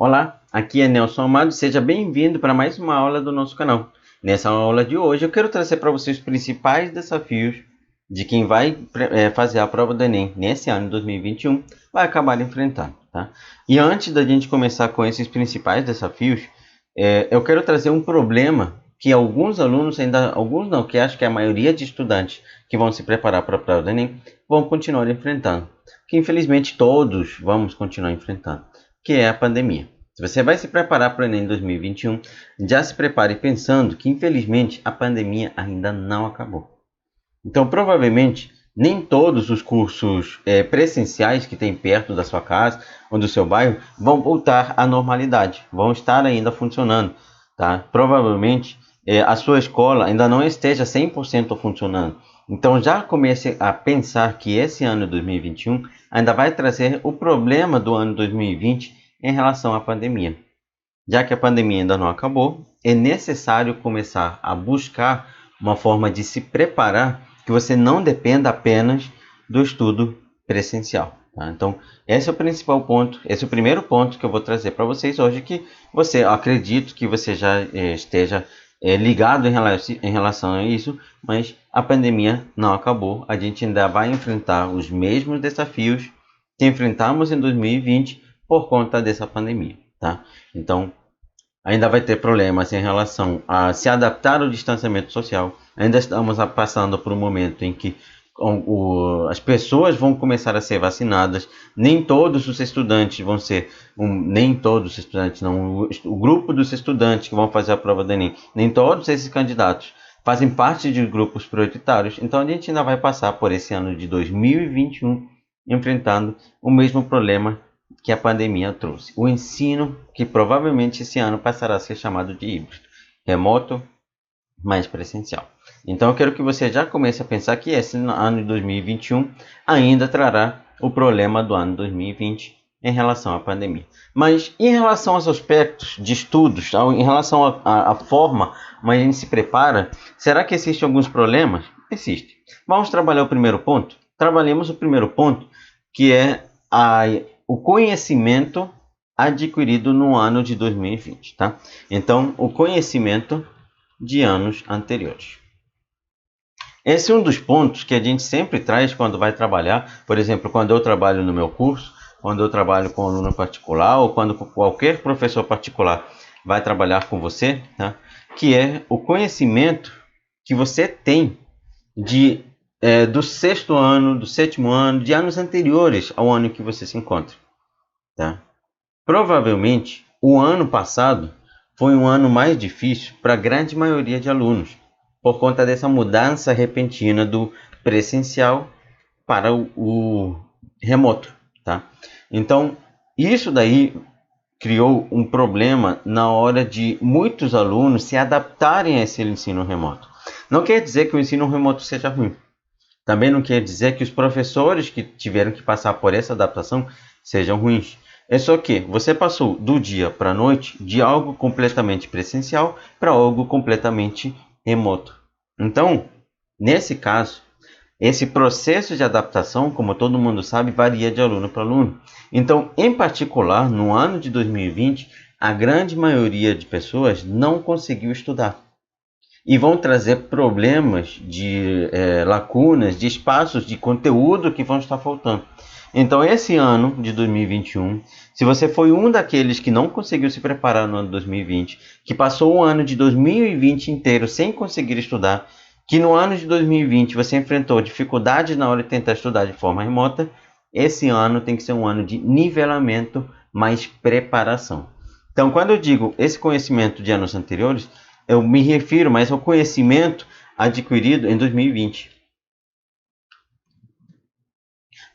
Olá, aqui é Nelson Amado, seja bem-vindo para mais uma aula do nosso canal. Nessa aula de hoje eu quero trazer para vocês os principais desafios de quem vai fazer a prova do Enem nesse ano de 2021 vai acabar enfrentando, tá? E antes da gente começar com esses principais desafios, eu quero trazer um problema que alguns alunos alguns não, que acho que a maioria de estudantes que vão se preparar para a prova do Enem vão continuar enfrentando, que infelizmente todos vamos continuar enfrentando, que é a pandemia. Se você vai se preparar para o Enem 2021, já se prepare pensando que, infelizmente, a pandemia ainda não acabou. Então, provavelmente, nem todos os cursos presenciais que tem perto da sua casa ou do seu bairro vão voltar à normalidade, vão estar ainda funcionando, tá? Provavelmente, a sua escola ainda não esteja 100% funcionando. Então, já comece a pensar que esse ano 2021 ainda vai trazer o problema do ano 2020 em relação à pandemia. Já que a pandemia ainda não acabou, é necessário começar a buscar uma forma de se preparar que você não dependa apenas do estudo presencial. Tá? Então, esse é o principal ponto, esse é o primeiro ponto que eu vou trazer para vocês hoje, que acredito que você já esteja ligado em relação a isso, mas a pandemia não acabou, a gente ainda vai enfrentar os mesmos desafios que enfrentamos em 2020 por conta dessa pandemia, tá? Então, ainda vai ter problemas em relação a se adaptar ao distanciamento social. Ainda estamos passando por um momento em que as pessoas vão começar a ser vacinadas. Nem todos os estudantes vão ser, nem todos os estudantes, não, o grupo dos estudantes que vão fazer a prova do Enem, nem todos esses candidatos fazem parte de grupos prioritários. Então a gente ainda vai passar por esse ano de 2021 enfrentando o mesmo problema que a pandemia trouxe. O ensino, que provavelmente esse ano passará a ser chamado de híbrido, remoto, mais presencial. Então eu quero que você já comece a pensar que esse ano de 2021 ainda trará o problema do ano 2020 em relação à pandemia. Mas em relação aos aspectos de estudos, em relação à forma como a gente se prepara, será que existem alguns problemas? Existe. Vamos trabalhar o primeiro ponto? Trabalhemos o primeiro ponto, que é o conhecimento adquirido no ano de 2020, tá? Então, o conhecimento de anos anteriores. Esse é um dos pontos que a gente sempre traz quando vai trabalhar. Por exemplo, quando eu trabalho no meu curso, quando eu trabalho com aluno particular ou quando qualquer professor particular vai trabalhar com você, tá? Que é o conhecimento que você tem do sexto ano, do sétimo ano, de anos anteriores ao ano que você se encontra. Tá? Provavelmente, o ano passado foi um ano mais difícil para a grande maioria de alunos, por conta dessa mudança repentina do presencial para o remoto. Tá? Então, isso daí criou um problema na hora de muitos alunos se adaptarem a esse ensino remoto. Não quer dizer que o ensino remoto seja ruim. Também não quer dizer que os professores que tiveram que passar por essa adaptação sejam ruins. É só que você passou do dia para a noite de algo completamente presencial para algo completamente remoto. Então, nesse caso, esse processo de adaptação, como todo mundo sabe, varia de aluno para aluno. Então, em particular, no ano de 2020, a grande maioria de pessoas não conseguiu estudar. E vão trazer problemas de lacunas, de espaços de conteúdo que vão estar faltando. Então, esse ano de 2021, se você foi um daqueles que não conseguiu se preparar no ano de 2020, que passou o ano de 2020 inteiro sem conseguir estudar, que no ano de 2020 você enfrentou dificuldades na hora de tentar estudar de forma remota, esse ano tem que ser um ano de nivelamento mais preparação. Então, quando eu digo esse conhecimento de anos anteriores, eu me refiro mais ao conhecimento adquirido em 2020.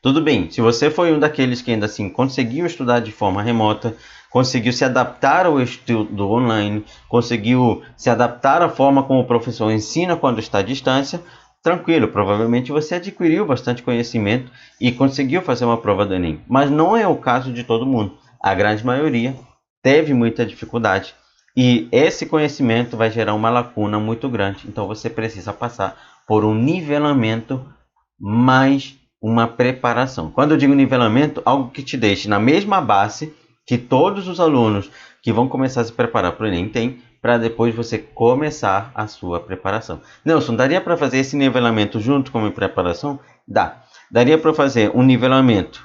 Tudo bem, se você foi um daqueles que ainda assim conseguiu estudar de forma remota, conseguiu se adaptar ao estudo online, conseguiu se adaptar à forma como o professor ensina quando está à distância, tranquilo, provavelmente você adquiriu bastante conhecimento e conseguiu fazer uma prova do Enem. Mas não é o caso de todo mundo. A grande maioria teve muita dificuldade. E esse conhecimento vai gerar uma lacuna muito grande. Então você precisa passar por um nivelamento mais uma preparação. Quando eu digo nivelamento, algo que te deixe na mesma base que todos os alunos que vão começar a se preparar para o Enem têm, para depois você começar a sua preparação. Nelson, daria para fazer esse nivelamento junto com a minha preparação? Dá. Daria para fazer um nivelamento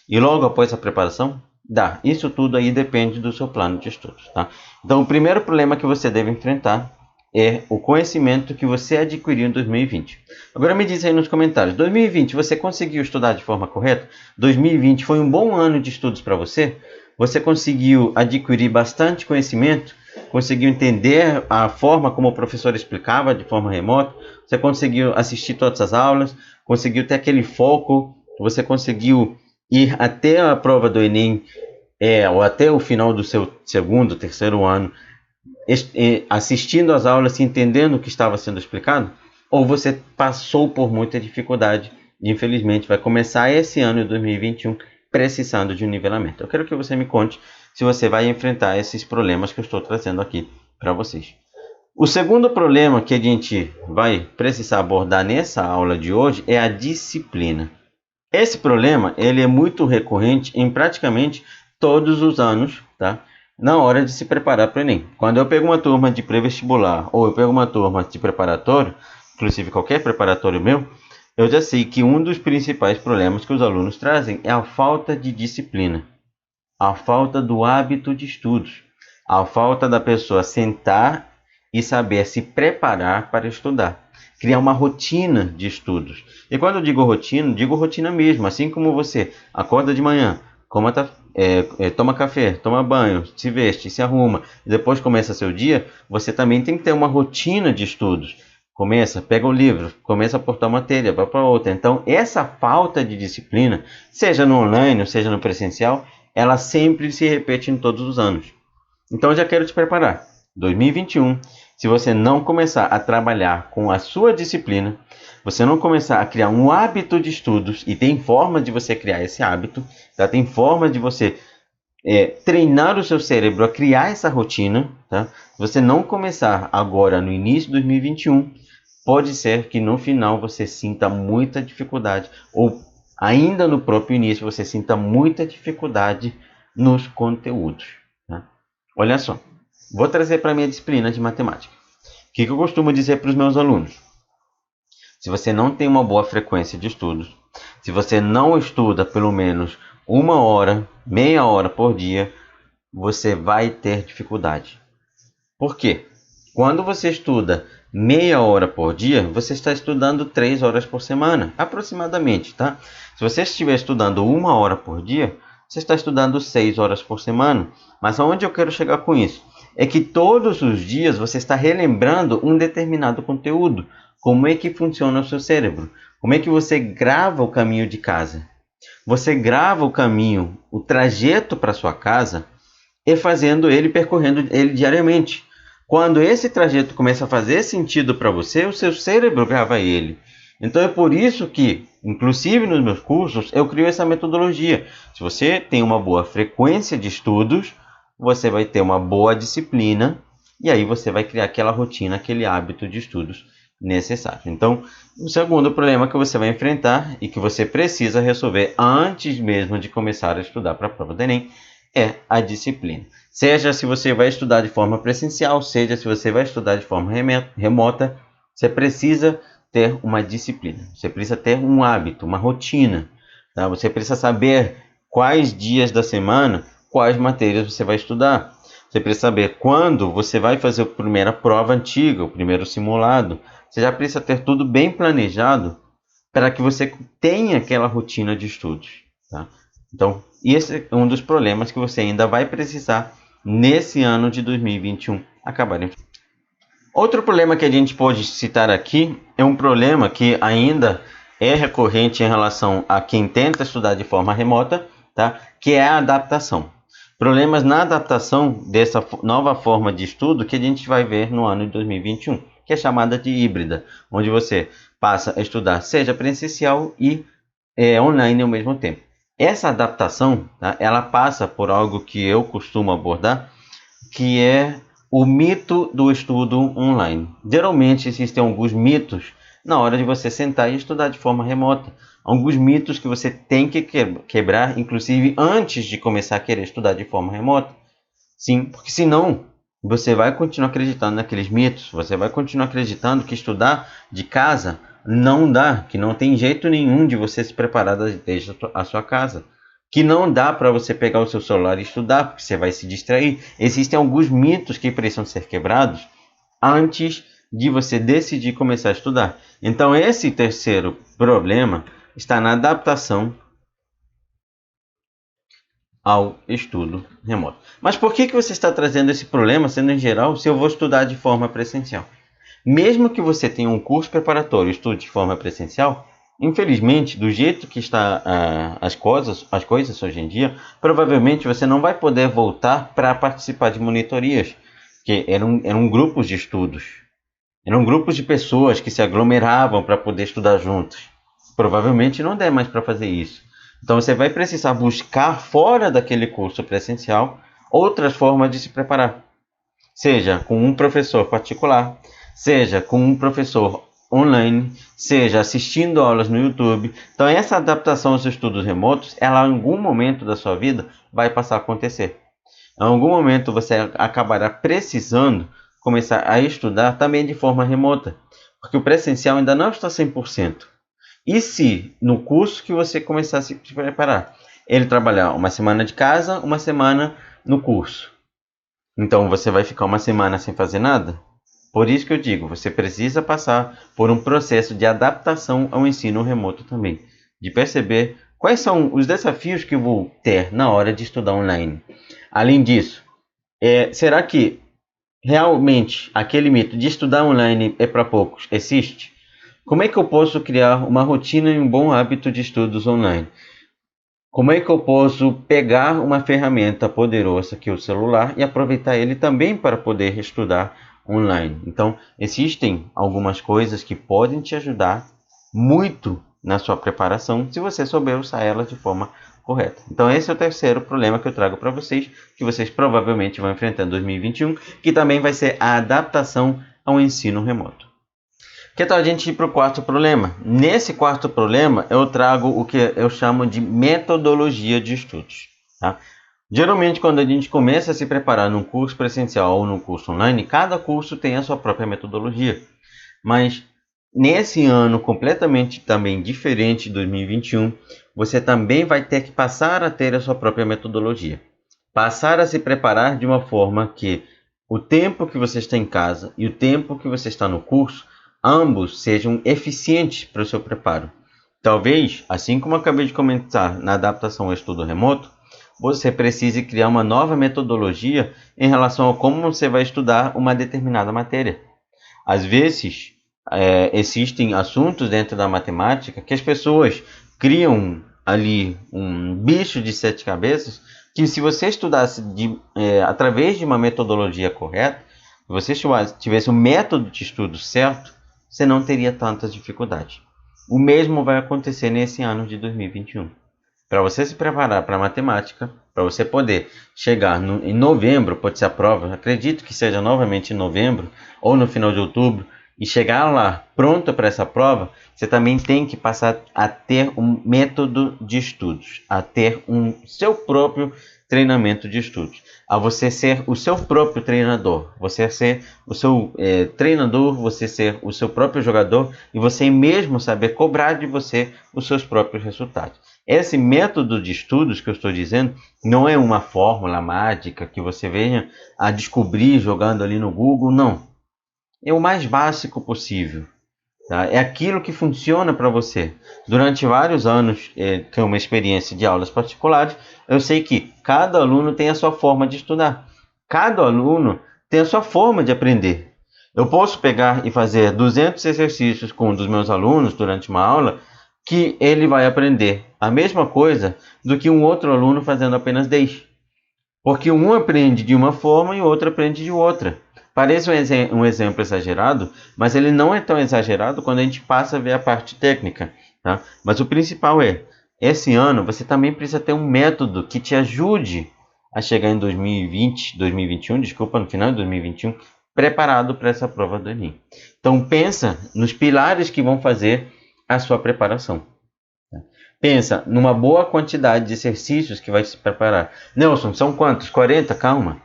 e logo após a preparação? Dá. Isso tudo aí depende do seu plano de estudos, tá? Então, o primeiro problema que você deve enfrentar é o conhecimento que você adquiriu em 2020. Agora me diz aí nos comentários, 2020 você conseguiu estudar de forma correta? 2020 foi um bom ano de estudos para você? Você conseguiu adquirir bastante conhecimento? Conseguiu entender a forma como o professor explicava de forma remota? Você conseguiu assistir todas as aulas? Conseguiu ter aquele foco? Você conseguiu ir até a prova do Enem, ou até o final do seu segundo, terceiro ano, assistindo às aulas e entendendo o que estava sendo explicado? Ou você passou por muita dificuldade e infelizmente vai começar esse ano de 2021 precisando de um nivelamento? Eu quero que você me conte se você vai enfrentar esses problemas que eu estou trazendo aqui para vocês. O segundo problema que a gente vai precisar abordar nessa aula de hoje é a disciplina. Esse problema ele é muito recorrente em praticamente todos os anos, tá? Na hora de se preparar para o Enem. Quando eu pego uma turma de pré-vestibular ou eu pego uma turma de preparatório, inclusive qualquer preparatório meu, eu já sei que um dos principais problemas que os alunos trazem é a falta de disciplina, a falta do hábito de estudos, a falta da pessoa sentar e saber se preparar para estudar, criar uma rotina de estudos. E quando eu digo rotina mesmo, assim como você acorda de manhã, toma café, toma banho, se veste, se arruma, e depois começa seu dia, você também tem que ter uma rotina de estudos. Pega o livro, começa a portar uma matéria, vai para outra. Então, essa falta de disciplina, seja no online ou seja no presencial, ela sempre se repete em todos os anos. Então, eu já quero te preparar. 2021, se você não começar a trabalhar com a sua disciplina, você não começar a criar um hábito de estudos, e tem forma de você criar esse hábito, tá? Tem forma de você treinar o seu cérebro a criar essa rotina, tá? Se você não começar agora no início de 2021, pode ser que no final você sinta muita dificuldade, ou ainda no próprio início você sinta muita dificuldade nos conteúdos, tá? Olha só, vou trazer para a minha disciplina de matemática. O que eu costumo dizer para os meus alunos? Se você não tem uma boa frequência de estudos, se você não estuda pelo menos 1 hora, meia hora por dia, você vai ter dificuldade. Por quê? Quando você estuda meia hora por dia, você está estudando 3 horas por semana, aproximadamente, tá? Se você estiver estudando 1 hora por dia, você está estudando 6 horas por semana. Mas aonde eu quero chegar com isso? É que todos os dias você está relembrando um determinado conteúdo. Como é que funciona o seu cérebro? Como é que você grava o caminho de casa? Você grava o caminho, o trajeto para sua casa, e percorrendo ele diariamente. Quando esse trajeto começa a fazer sentido para você, o seu cérebro grava ele. Então é por isso que, inclusive nos meus cursos, eu crio essa metodologia. Se você tem uma boa frequência de estudos, você vai ter uma boa disciplina, e aí você vai criar aquela rotina, aquele hábito de estudos necessário. Então, o segundo problema que você vai enfrentar e que você precisa resolver antes mesmo de começar a estudar para a prova do Enem é a disciplina. Seja se você vai estudar de forma presencial, seja se você vai estudar de forma remota, você precisa ter uma disciplina. Você precisa ter um hábito, uma rotina, tá? Você precisa saber quais dias da semana, quais matérias você vai estudar. Você precisa saber quando você vai fazer a primeira prova antiga, o primeiro simulado. Você já precisa ter tudo bem planejado para que você tenha aquela rotina de estudos, tá? Então, esse é um dos problemas que você ainda vai precisar nesse ano de 2021 acabar enfrentando. Outro problema que a gente pode citar aqui é um problema que ainda é recorrente em relação a quem tenta estudar de forma remota, tá? Que é a adaptação. Problemas na adaptação dessa nova forma de estudo que a gente vai ver no ano de 2021, que é chamada de híbrida, onde você passa a estudar seja presencial e online ao mesmo tempo. Essa adaptação, tá, ela passa por algo que eu costumo abordar, que é o mito do estudo online. Geralmente existem alguns mitos na hora de você sentar e estudar de forma remota. Alguns mitos que você tem que quebrar, inclusive antes de começar a querer estudar de forma remota. Sim, porque senão você vai continuar acreditando naqueles mitos, você vai continuar acreditando que estudar de casa não dá, que não tem jeito nenhum de você se preparar desde a sua casa, que não dá para você pegar o seu celular e estudar, porque você vai se distrair. Existem alguns mitos que precisam ser quebrados antes de você decidir começar a estudar. Então esse terceiro problema está na adaptação ao estudo remoto. Mas por que você está trazendo esse problema, sendo em geral, se eu vou estudar de forma presencial? Mesmo que você tenha um curso preparatório e estude de forma presencial, infelizmente, do jeito que está as coisas hoje em dia, provavelmente você não vai poder voltar para participar de monitorias, que eram grupos de estudos. Eram grupos de pessoas que se aglomeravam para poder estudar juntos. Provavelmente não der mais para fazer isso. Então você vai precisar buscar fora daquele curso presencial outras formas de se preparar. Seja com um professor particular, seja com um professor online, seja assistindo aulas no YouTube. Então essa adaptação aos estudos remotos, ela em algum momento da sua vida vai passar a acontecer. Em algum momento você acabará precisando começar a estudar também de forma remota, porque o presencial ainda não está 100%. E se no curso que você começar a se preparar, ele trabalhar uma semana de casa, uma semana no curso, então você vai ficar uma semana sem fazer nada? Por isso que eu digo, você precisa passar por um processo de adaptação ao ensino remoto também, de perceber quais são os desafios que eu vou ter na hora de estudar online. Além disso, será que realmente aquele mito de estudar online é para poucos existe? Como é que eu posso criar uma rotina e um bom hábito de estudos online? Como é que eu posso pegar uma ferramenta poderosa que é o celular e aproveitar ele também para poder estudar online? Então, existem algumas coisas que podem te ajudar muito na sua preparação se você souber usar elas de forma correta. Então, esse é o terceiro problema que eu trago para vocês, que vocês provavelmente vão enfrentar em 2021, que também vai ser a adaptação ao ensino remoto. Que tal a gente ir para o quarto problema? Nesse quarto problema, eu trago o que eu chamo de metodologia de estudos. Tá? Geralmente, quando a gente começa a se preparar num curso presencial ou num curso online, cada curso tem a sua própria metodologia. Mas nesse ano completamente também diferente de 2021, você também vai ter que passar a ter a sua própria metodologia. Passar a se preparar de uma forma que o tempo que você está em casa e o tempo que você está no curso, ambos sejam eficientes para o seu preparo. Talvez, assim como eu acabei de comentar na adaptação ao estudo remoto, você precise criar uma nova metodologia em relação a como você vai estudar uma determinada matéria. Às vezes, existem assuntos dentro da matemática que as pessoas criam ali um bicho de sete cabeças que, se você estudasse através de uma metodologia correta, se você tivesse um método de estudo certo, você não teria tantas dificuldades. O mesmo vai acontecer nesse ano de 2021. Para você se preparar para a matemática, para você poder chegar em novembro, pode ser a prova, acredito que seja novamente em novembro ou no final de outubro, e chegar lá pronto para essa prova, você também tem que passar a ter um método de estudos, a ter seu próprio treinamento de estudos, a você ser o seu próprio treinador, você ser o seu treinador, você ser o seu próprio jogador e você mesmo saber cobrar de você os seus próprios resultados. Esse método de estudos que eu estou dizendo não é uma fórmula mágica que você venha a descobrir jogando ali no Google, não. É o mais básico possível. Tá? É aquilo que funciona para você. Durante vários anos, que é uma experiência de aulas particulares, eu sei que cada aluno tem a sua forma de estudar. Cada aluno tem a sua forma de aprender. Eu posso pegar e fazer 200 exercícios com um dos meus alunos durante uma aula, que ele vai aprender a mesma coisa do que um outro aluno fazendo apenas 10. Porque um aprende de uma forma e o outro aprende de outra. Parece um exemplo exagerado, mas ele não é tão exagerado quando a gente passa a ver a parte técnica. Tá? Mas o principal esse ano você também precisa ter um método que te ajude a chegar em 2020, 2021, desculpa, no final de 2021, preparado para essa prova do Enem. Então pensa nos pilares que vão fazer a sua preparação. Pensa numa boa quantidade de exercícios que vai se preparar. Nelson, são quantos? 40? Calma.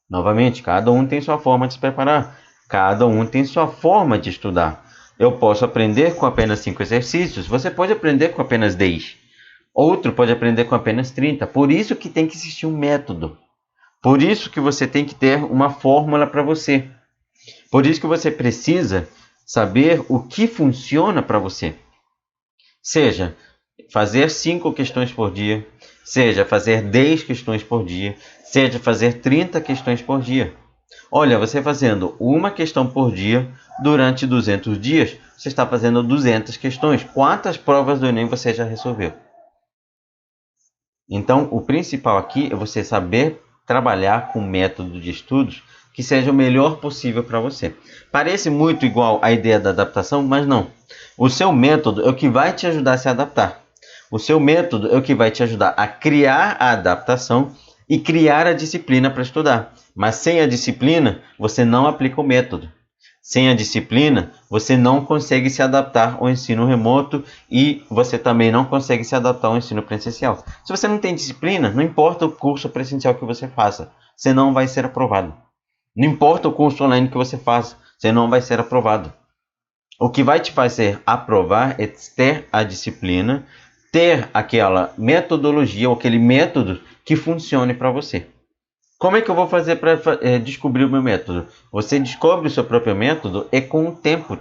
Novamente, cada um tem sua forma de se preparar. Cada um tem sua forma de estudar. Eu posso aprender com apenas 5 exercícios. Você pode aprender com apenas 10. Outro pode aprender com apenas 30. Por isso que tem que existir um método. Por isso que você tem que ter uma fórmula para você. Por isso que você precisa saber o que funciona para você. Seja fazer 5 questões por dia, seja fazer 10 questões por dia, seja fazer 30 questões por dia. Olha, você fazendo uma questão por dia durante 200 dias, você está fazendo 200 questões. Quantas provas do Enem você já resolveu? Então, o principal aqui é você saber trabalhar com um método de estudos que seja o melhor possível para você. Parece muito igual à ideia da adaptação, mas não. O seu método é o que vai te ajudar a se adaptar. O seu método é o que vai te ajudar a criar a adaptação e criar a disciplina para estudar. Mas sem a disciplina, você não aplica o método. Sem a disciplina, você não consegue se adaptar ao ensino remoto e você também não consegue se adaptar ao ensino presencial. Se você não tem disciplina, não importa o curso presencial que você faça, você não vai ser aprovado. Não importa o curso online que você faça, você não vai ser aprovado. O que vai te fazer aprovar é ter a disciplina, ter aquela metodologia ou aquele método que funcione para você. Como é que eu vou fazer para descobrir o meu método? Você descobre o seu próprio método com o tempo,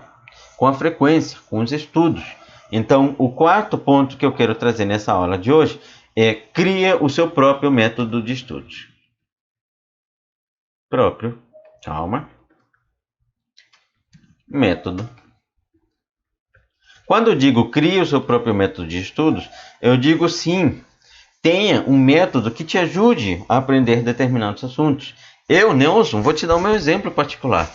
com a frequência, com os estudos. Então, o quarto ponto que eu quero trazer nessa aula de hoje é cria o seu próprio método de estudos. Calma. Método. Quando eu digo cria o seu próprio método de estudos, eu digo sim, tenha um método que te ajude a aprender determinados assuntos. Eu, Nelson, vou te dar o meu exemplo particular.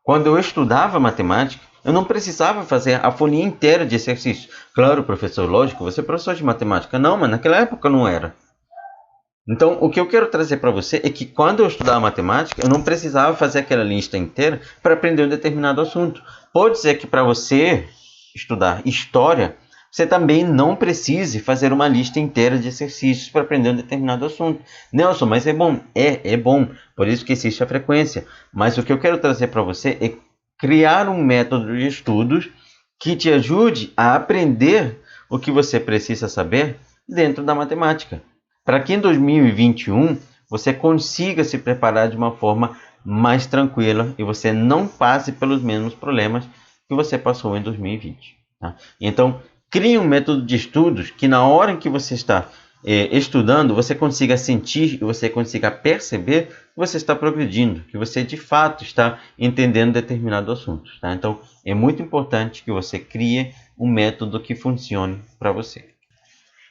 Quando eu estudava matemática, eu não precisava fazer a folhinha inteira de exercícios. Claro, professor, lógico, você é professor de matemática. Não, mas naquela época não era. Então, o que eu quero trazer para você é que quando eu estudava matemática, eu não precisava fazer aquela lista inteira para aprender um determinado assunto. Pode ser que para você estudar história, você também não precise fazer uma lista inteira de exercícios para aprender um determinado assunto. Nelson, mas é bom. É bom. Por isso que existe a frequência. Mas o que eu quero trazer para você é criar um método de estudos que te ajude a aprender o que você precisa saber dentro da matemática. Para que em 2021 você consiga se preparar de uma forma mais tranquila e você não passe pelos mesmos problemas que você passou em 2020. Tá? Então, crie um método de estudos que na hora em que você está estudando, você consiga sentir e você consiga perceber que você está progredindo, que você de fato está entendendo determinado assunto. Tá? Então, é muito importante que você crie um método que funcione para você.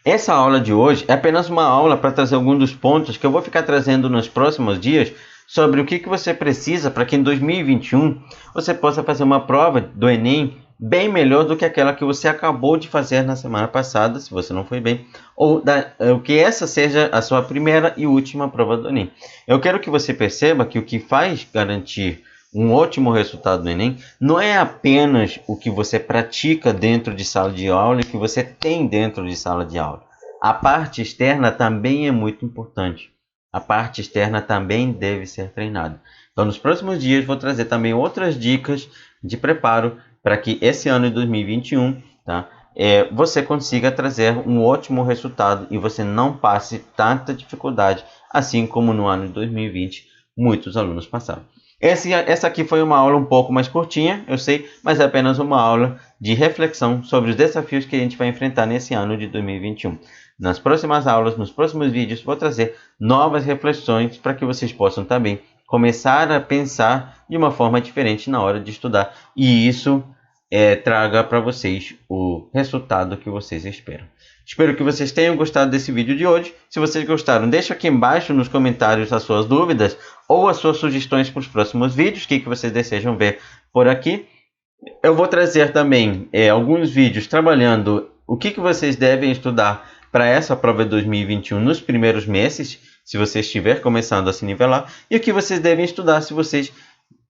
Essa aula de hoje é apenas uma aula para trazer alguns dos pontos que eu vou ficar trazendo nos próximos dias sobre o que você precisa para que em 2021 você possa fazer uma prova do Enem bem melhor do que aquela que você acabou de fazer na semana passada, se você não foi bem, ou que essa seja a sua primeira e última prova do Enem. Eu quero que você perceba que o que faz garantir um ótimo resultado no Enem não é apenas o que você pratica dentro de sala de aula e o que você tem dentro de sala de aula. A parte externa também é muito importante. A parte externa também deve ser treinada. Então, nos próximos dias, vou trazer também outras dicas de preparo para que esse ano de 2021, tá, você consiga trazer um ótimo resultado e você não passe tanta dificuldade, assim como no ano de 2020 muitos alunos passaram. Essa aqui foi uma aula um pouco mais curtinha, eu sei, mas é apenas uma aula de reflexão sobre os desafios que a gente vai enfrentar nesse ano de 2021. Nas próximas aulas, nos próximos vídeos, vou trazer novas reflexões para que vocês possam também começar a pensar de uma forma diferente na hora de estudar. E isso traga para vocês o resultado que vocês esperam. Espero que vocês tenham gostado desse vídeo de hoje. Se vocês gostaram, deixa aqui embaixo nos comentários as suas dúvidas ou as suas sugestões para os próximos vídeos, o que vocês desejam ver por aqui. Eu vou trazer também alguns vídeos trabalhando o que vocês devem estudar para essa prova de 2021 nos primeiros meses, se você estiver começando a se nivelar, e o que vocês devem estudar se vocês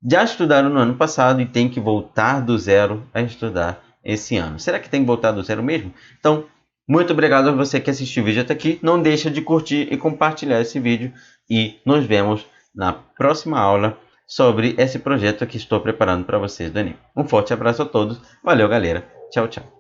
já estudaram no ano passado e tem que voltar do zero a estudar esse ano. Será que tem que voltar do zero mesmo? Então, muito obrigado a você que assistiu o vídeo até aqui. Não deixa de curtir e compartilhar esse vídeo. E nos vemos na próxima aula sobre esse projeto que estou preparando para vocês do Enem. Um forte abraço a todos. Valeu, galera. Tchau, tchau.